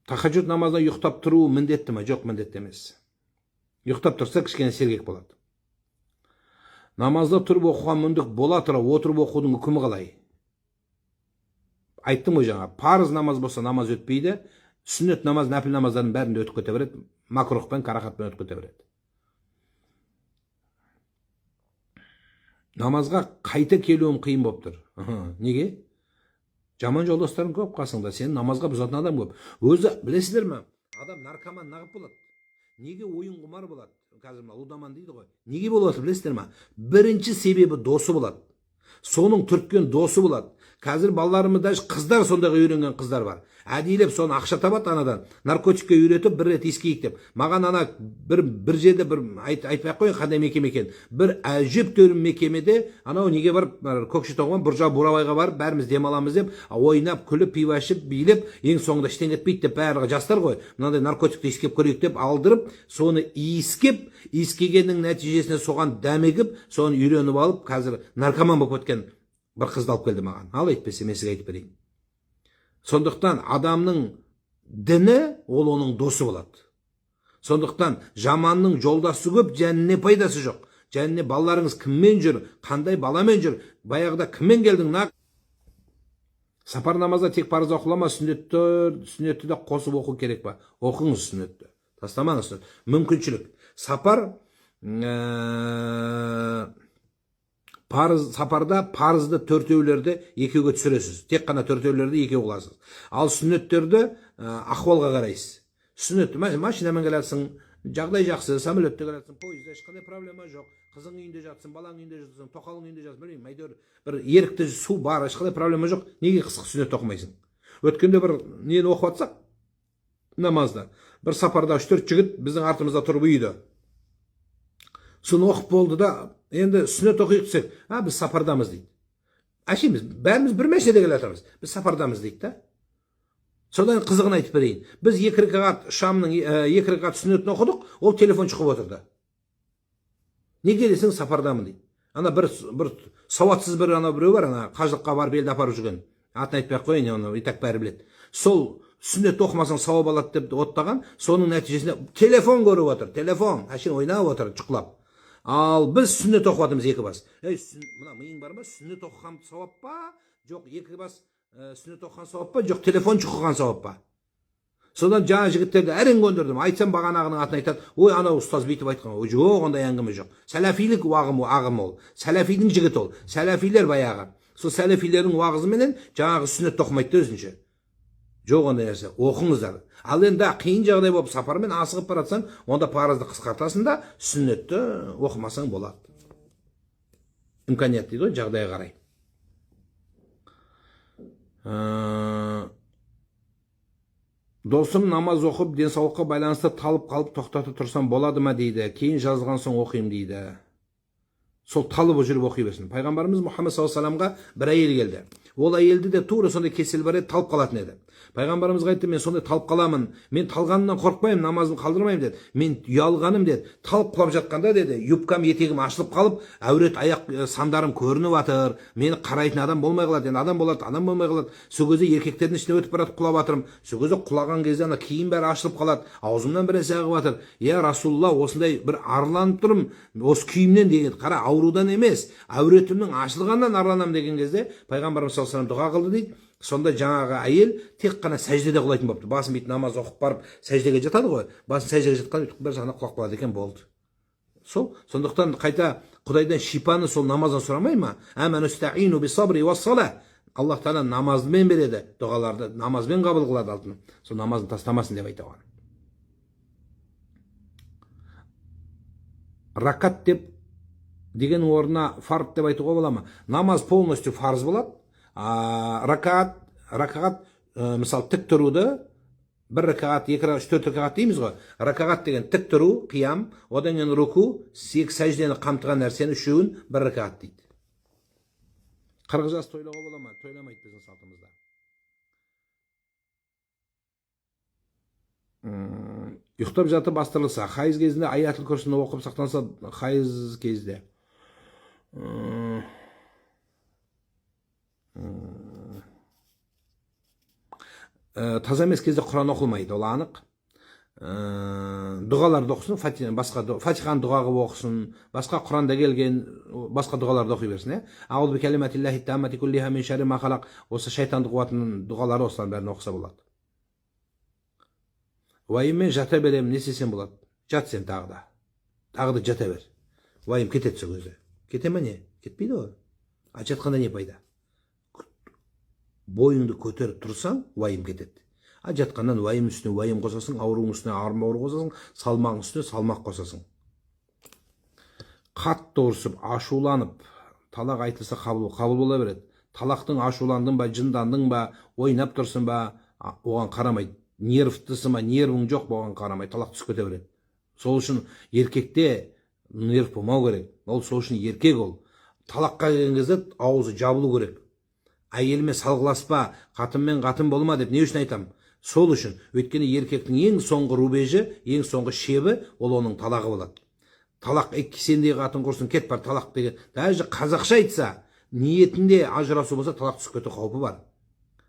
Тахаджуд намазда ұйықтап тұру міндетті ме? Жоқ, міндетті емес. Ұйықтап тұрса кішкене сергек болады. Намазда тұрып оқуға мүмкіндік бола тұра отырып оқудың үкімі қалай? Айттым ғой жаңа, парыз намаз болса намаз өтпейді, сүннет намаз, нәпіл намаздардың бәрінде өтіп кете береді, макрухпен, карахатпен өтіп кете береді. Намазға қайта келуім қиын болып тұр. Неге? Жаман жолдастарың көп қасыңда, сен намазға бұзатын адам көп. Өзі білесіздер ме? Адам наркоман нағып болады. Неге ойын құмар болады? Қазір лудоман дейді ғой. Неге болады білесіздер ме? Бірінші себебі досы болады. Соның түрткен досы болады. Қазір балаларымызда қыздар сондайға үйренген қыздар бар. Әдейілеп соны ақша табады анадан. Наркотикке үйретіп бір рет ескейік деп. Маған ана бір жерде бір айтпай ақ қойын қандай мекеме екен. Бір әжептәуір мекемеде анау неге барып Көкшетауға Бұржа Бурабайға барып бәріміз демаламыз деп ойнап күліп пиво ішіп билеп ең соңында ештеңе етпейді деп барлығы жастар ғой. Мынандай наркотикті иіскеп көрейік деп алдырып, соны иіскегеннің нәтижесінде соған дәмегіп, соны үйреніп алып, қазір наркоман болып кеткен бір қызды алып келді маған. Ал айтпесе мен сізге айтып берейін. Сондықтан адамның діні ол оның досы болады. Сондықтан жаманның жолдасы көп, жәніне пайдасы жоқ. Жәніне балаларыңыз кіммен жүр, қандай баламен жүр, баяғыда кіммен келдің? Сапар намазда тек парыз оқылама, сүннетті де қосып оқу керек па? Оқыңыз сүннетті. Тастамаңыз сүннетті. Мүмкіншілік. Сапарда парызды төртеулерді екеуге түсіресіз. Тек қана төртеулерді екеу қыласыз. Ал сүннеттерді ахуалға қарайсыз. Сүннетті машинамен келесің, жағдай жақсы, самолетте келесің, пойызда ешқандай проблема жоқ. Қызың үйінде жатсың, балаң үйінде жатсың, тоқалың үйінде жатсың, білмеймін, әйтеуір бір ерікті су бар, ешқандай проблема жоқ. Неге қысқы сүннет оқымайсың? Өткенде бір нені оқып атсақ, намазда. Бір сапарда 3-4 жігіт біздің артымызда тұрып үйді. Соны оқып болды да, енді сүннет оқиық десек, біз сапардамыз дейді. Әшейміз, бәріміз бір мәселеге келе жатырмыз. Біз сапардамыз дейді да. Содан қызығын айтып берейін. Біз 2 рекағат шамның 2 рекағат сүннетін оқыдық, ол телефон шығып отырды. Неге десең сапардамын дейді. Ана бір сауатсыз біреу бар, ана қажылыққа барып елді апарып жүрген. Атын айтпай ақ қояйын, оны итак бәрі біледі. Сол сүннет оқымасаң сауап алады деп оттаған, соның нәтижесінде телефон көріп отыр. Телефон, әшейін ойнап отыр, жұқлап. Ал біз сүннет оқып атымыз 2 бас. Мына миың бар ма? Сүннет оқыған сауап па? Жоқ, 2 бас сүннет оқыған сауап па? Жоқ, телефон жұқыған сауап па? Содан жаңа жігіттерді әрең көндірдім. Айтсам бағанағының атын айтады. Ой, ана ұстаз бүйтіп айтқан. Ой, жоқ, ондай әңгіме жоқ. Сәләфилік ағым ол. Сәләфидің жігіт ол. Сәләфилер баяғы. Сол сәләфилердің уағызыменен жаңағы сүннет оқымайды өзінше. Жоқ ондай нәрсе. Оқыңыздар. Ал енді қиын жағдай болып сапармен асығып баратсаң, онда парызды қысқартасың да, сүннетті оқымасаң болады. Имканият дейді ғой, жағдайға қарай. Досым намаз оқып, денсаулыққа байланысты талып қалып тоқтатып тұрсам болады ма дейді. Кейін жазылған соң оқимын дейді. Сол талып жүріп оқи берсін. Пайғамбарымыз Мұхаммед саллаллаху алейхи вассаламға бір әйел келді. Ол әйелді де тура сондай кесел бар еді, талып қалатын еді. Пайғамбарымызға айтты, мен сондай талып қаламын, мен талғанымнан қорықпаймын, намазымды қалдырмаймын деді. Мен ұялғаным деді, талып құлап жатқанда деді, юбкам етегім ашылып қалып, әурет аяқ сандарым көрініп жатыр, мені қарайтын адам болмай қалады, енді адам болады, адам болмай қалады. Сол кезде еркектердің ішіне өтіп баратып құлап жатырмын. Сол кезде құлаған кезде ана киім бәрі ашылып қалады, аузымнан бір нәрсе ағып жатыр. Я Расулалла, осындай бір арланып тұрмын, осы киімнен деген, қара, аурудан емес, әуретімнің ашылғаннан арланам деген кезде пайғамбарымыз саллаллаху алейхи вассалам дұға қылды дейді. Сонда жаңағы әйел тек қана сәждеде құлайтын болыпты. Басын бүйтіп намаз оқып барып сәждеге жатады ғой. Басын сәждеге жатқан бір жағына құлап қалады екен, болды. Сондықтан қайта Құдайдан шипаны сол намаздан сұрамай ма? Әмәнүстәғину бисабри уассала. Аллах Тағала намазбен береді, дұғаларды намазбен қабыл қылады алтын. Сол намазын тастамасын деп айтты оған. Ракат деп деген орнына фард деп айтуға бола ма? Намаз полностью фарз болады. Ракағат, мысалы, тік тұруды, бір ракағат, 2 ракағат, 4 ракағат дейміз ғой. Ракағат деген тік тұру, қиям, одан кейін руку, 2 сәждені қамтыған нәрсені үшеуін бір ракағат дейді. 40 жас тойлауға бола ма? Тойламайды біздің салтымызда. Ұйықтап жатып бастырылса, хайыз кезінде аятыл күрсіні оқып сақтанса, хайыз кезде. таза емес кезде құран оқылмайды, ол анық. Дұғаларды оқысын, фатиханы дұға қылып оқысын, басқа құранда келген басқа дұғаларды оқи берсін. Аузу би калиматиллахи таммати куллиха мин шарри ма халақ, осы шайтандық қуатының дұғалары осылардың бәрін оқыса болады. Уайыммен жата беремін, не істесем болады? Жат сен тағы да жата бер. Уайым кетеді сол кезде. Кете ме не? Кетпейді ғой. Жатқанда не пайда? Бойыңды көтеріп тұрсаң, уайым кетеді. Жатқаннан уайым үстіне уайым қосасың, ауруың үстіне ауру қосасың, салмағың үстіне салмақ қосасың. Қатты ұрсып, ашуланып, талақ айтылса қабыл бола береді. Талақтың ашуландың ба, жындандың ба, ойнап тұрсың ба, оған қарамайды. Нервтісі ма, нервің жоқ ба, оған қарамайды. Талақ түсіп кете береді. Сол үшін еркекте нерв болмау керек. Ол сол үшін еркек ол. Талаққа келген кезде аузы жабылу керек. Әйелмен салғыласпа, қатынмен қатын болма деп не үшін айтам? Сол үшін. Өйткені еркектің ең соңғы рубежі, ең соңғы шебі ол оның талағы болады. Талақ, сендей қатын құрсын, кет бар талақ деген. Даже қазақша айтса, ниетінде ажырасу болса, талақ түсіп кету қаупі бар.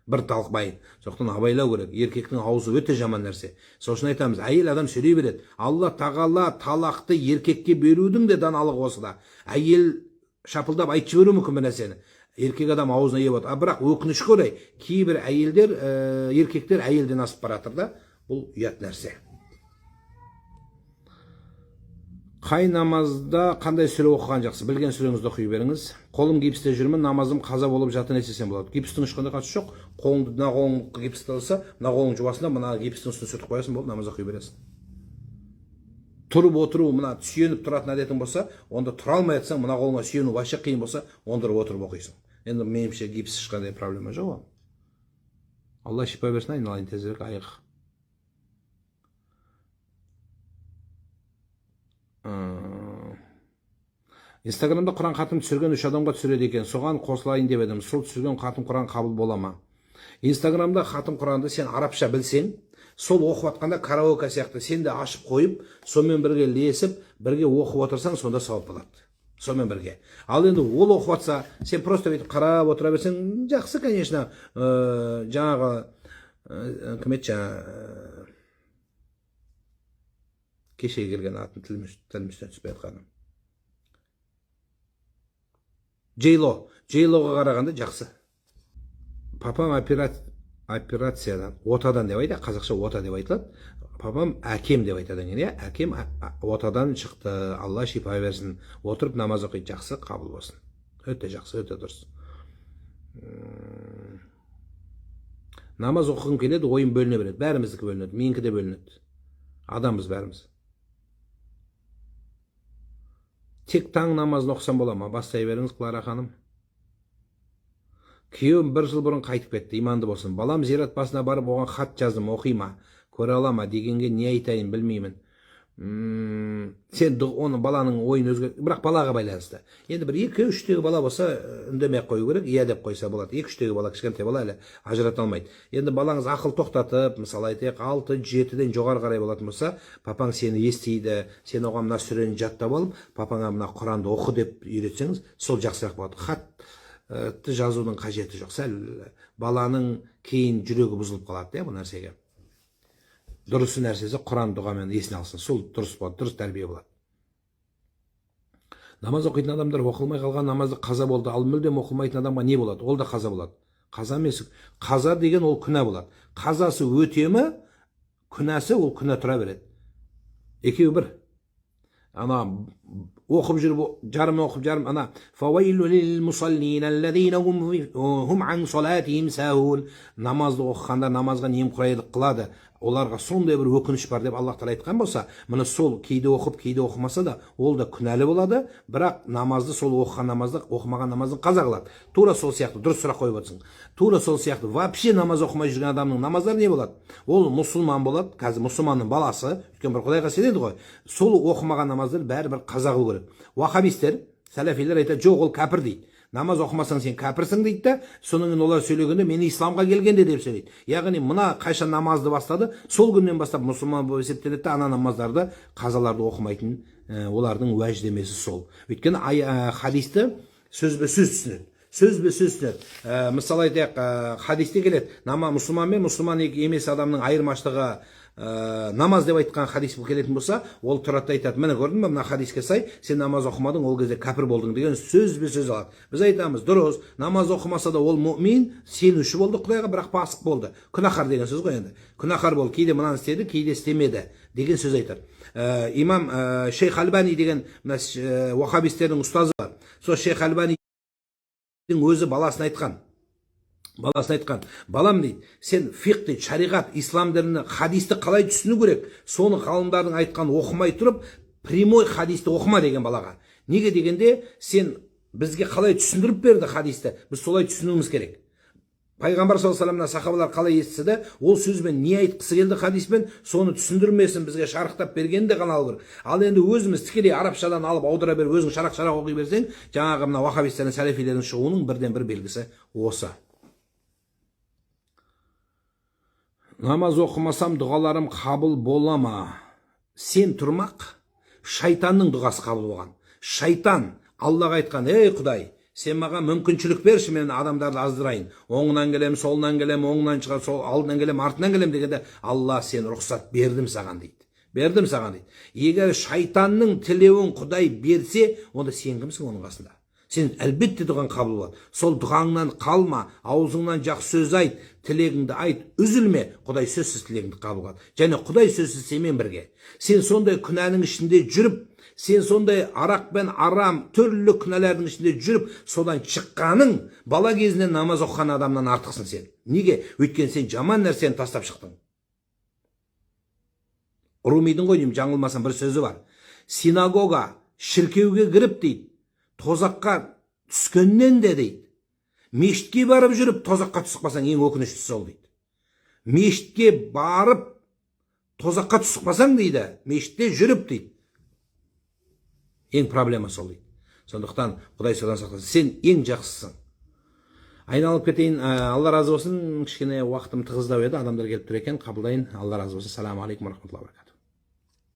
Бір талықпайын. Соқтан абайлау керек. Еркектің аузы өте жаман нәрсе. Сосын айтамыз, әйел адам сөйлей береді. Алла тағала талақты еркекке берудің де даналығы осыда. Әйел шапылдап айтып жіберуі мүмкін бір нәрсені. Еркек адам аузына ие болады. Бірақ өкінішке орай кейбір әйелдер, еркектер әйелден асып баратыр да. Бұл ұят нәрсе. Қай намазда қандай сүре оқыған жақсы? Білген сүреңізді оқи беріңіз. Қолым гипсте жүрмін, намазым қаза болып жатыр, не істесем болады? Гипстің ешқандай қатысы жоқ. Қолыңды мына қолың гипсте алса, мына қолың жуасында, мына гипстің үстіне сүртіп қоясың, болды, намаз оқи бересің. Тұрып отыру, мына сүйеніп тұратын әдетің болса, онда тұра алмай жатсаң, мына қолыңа сүйену вообще қиын болса, онда отырып оқисың. Енді меніңше гипс ешқандай проблема жоқ. Алла шипа берсін, айналайын тезірек айық. Инстаграмда Құран хатым түсірген 3 адамға түсіреді екен. Соған қосылайын деп едім. Сол түсірген хатым Құран қабыл бола ма? Инстаграмда хатым Құранды сен арабша білсең, сол оқып атқанда караоке сияқты сен де ашып қойып, сонымен бірге лесіп, бірге оқып отырсаң, сонда сауап болады. Сонымен бірге. Ал енді ол оқып атса, сен просто бүйтіп қарап отыра берсең, жақсы, конечно, жаңағы кім еді жаңа кешеге келген атын тілімізден түспей атқаным. Джейлоға қарағанда жақсы. Папам операциядан, отадан деп айтады, қазақша ота деп айтылады. Папам әкем деп айтады. Әкем отадан шықты, Алла шипа берсін. Отырып намаз оқиды, жақсы, қабыл болсын. Өте жақсы, өте дұрыс. Намаз оқығым келеді, ойым бөліне береді. Бәріміздікі бөлінеді, менікі де бөлінеді. Адамбыз бәріміз. Тек таң намазын оқысам бола ма? Бастай беріңіз, Клара ханым. Күйеуім 1 жыл бұрын қайтып кетті, иманды болсын. Балам зират басына барып оған хат жаздым, оқи ма, көре ала ма дегенге не айтайын білмеймін. Сен оны баланың ойын өзге, бірақ балаға байланысты. Енді бір 2-3-тегі бала болса, үндемей қою керек, иә деп қойса болады. 2-3-тегі бала, кішкентай бала әлі ажырата алмайды. Енді балаңыз ақыл тоқтатып, мысалы айтайық 6-7-ден жоғары қарай болатын болса, папаң сені естиді, сен оған мына сүрені жаттап алып, папаңа мына Құранды оқы деп үйретсеңіз, сол жақсырақ болады. Хатты жазудың қажеті жоқ. Сәл баланың кейін жүрегі бұзылып қалады, бұл нәрсеге. Дұрысы нәрсесі Құран дұғамен есіне алсын. Сол дұрыс болады, дұрыс тәрбие болады. Намаз оқитын адамдар оқылмай қалған намазды қаза болды. Ал мүлдем оқылмайтын адамға не болады? Ол да қаза болады. Қаза емес. Қаза деген ол күнә болады. Қазасы өтемі, күнәсі ол күнә тұра береді. Екеуі бір. Ана оқып жүріп, жарым оқып, жарым ана фауайлу лил мусаллин аллазина хум ан салатихим сахун. Намазды оқығанда намазға немқұрайлық қылады. Оларға сондай бір өкініш бар деп Аллах тағала айтқан болса, міне сол кейде оқып, кейде оқымаса да, ол да күнәлі болады, бірақ намазды сол оқыған намазды, оқымаған намазды қаза қылады. Тура сол сияқты, дұрыс сұрақ қойып отырсың. Тура сол сияқты, вообще намаз оқымай жүрген адамның намаздары не болады? Ол мұсылман болады, қазір мұсылманның баласы, өйткені бір Құдайға сенеді ғой. Сол оқымаған намаздар бәрібір қаза қылу керек. Уахабистер, сәләфилер айтады, жоқ, ол кәпір дейді. Намаз оқымасаң сен кәпірсің дейді да, соның олар сөйлегенде мен исламға келгенде деп сөйлейді. Яғни мына қайша намазды бастады, сол күннен бастап мұсылман болып есептеледі де, ана намаздарды, қазаларды оқымайтын олардың уәждемесі сол. Өйткені хадисті сөзбе сөз түсінеді. сөзбе сөз түсінеді. Мысалы айтайық, хадисте келеді, мұсылман мен мұсылман емес адамның айырмашылығы намаз деп айтқан хадис келетін болса, ол тұрады да айтады, міне көрдің ба, мына хадиске сай сен намаз оқымадың, ол кезде кәпір болдың деген сөзбе сөз алады. Біз айтамыз, дұрыс, намаз оқымаса да ол мұмин, сенуші болды Құдайға, бірақ фасық болды. Күнәһар деген сөз ғой енді. Күнәһар болды, кейде мынаны істеді, кейде істемеді деген сөз айтады. Имам Шейх Альбани деген уахабистердің ұстазы бар. Сол Шейх Альбанидің өзі баласын айтқан, балам дейді, сен фиқ дейді, шариғат, ислам дінін, хадисті қалай түсіну керек, соны ғалымдардың айтқан оқымай тұрып, прямой хадисті оқыма деген балаға. Неге дегенде, сен бізге қалай түсіндіріп берді хадисті, біз солай түсінуіміз керек. Пайғамбар саллаллаху алейхи вассалам сахабалар қалай естіді, ол сөзбен не айтқысы келді хадиспен, соны түсіндірмесін, бізге шарықтап бергенде ғана алу керек. Ал енді өзіміз тікелей арабшадан алып аудара беріп, өзің шарақ оқи берсең, жаңағы мына уахабистердің, сәлефилердің шығуының бірден бір белгісі осы. Намаз оқымасам дұғаларым қабыл бола ма? Сен тұрмақ, шайтанның дұғасы қабыл болған. Шайтан Аллаға айтқан, ей Құдай, сен маған мүмкіншілік берші, мен адамдарды аздырайын. Оңынан келем, солынан келем, оңынан шығар, сол алдынан келем, артынан келем дегенде, Алла сен рұқсат бердім саған дейді. Бердім саған дейді. Егер шайтанның тілеуін Құдай берсе, онда сен кімсің оның қасында? Сен әлбетте дұғаң қабыл болады. Сол дұғаңнан қалма, аузыңнан жақсы сөз айт, тілегіңді айт, үзілме, Құдай сөзсіз тілегіңді қабыл қылады. Және Құдай сөзсіз сенімен бірге. Сен сондай күнәнің ішінде жүріп, сен сондай арақ пен арам түрлі күнәлардың ішінде жүріп, содан шыққаның бала кезінен намаз оқыған адамнан артықсың сен. Неге? Өйткені сен жаман нәрсені тастап шықтың. Румидің ғой деймін, жаңылмасам бір сөзі бар. Синагога, шіркеуге кіріп дейді, тозаққа түскеннен де дейді, мешітке барып жүріп тозаққа түсіп қалсаң ең өкініштісі сол дейді. Мешітке барып тозаққа түсіп қалсаң дейді, мешітте жүріп дейді, ең проблема сол дейді. Сондықтан Құдай содан сақтасын, сен ең жақсысың. Айналып кетейін, Алла разы болсын, кішкене уақытым тығыздау еді, адамдар келіп тұр екен, қабылдайын. Алла разы болсын. Ассаламу алейкум ва рахматуллахи ва баракатух.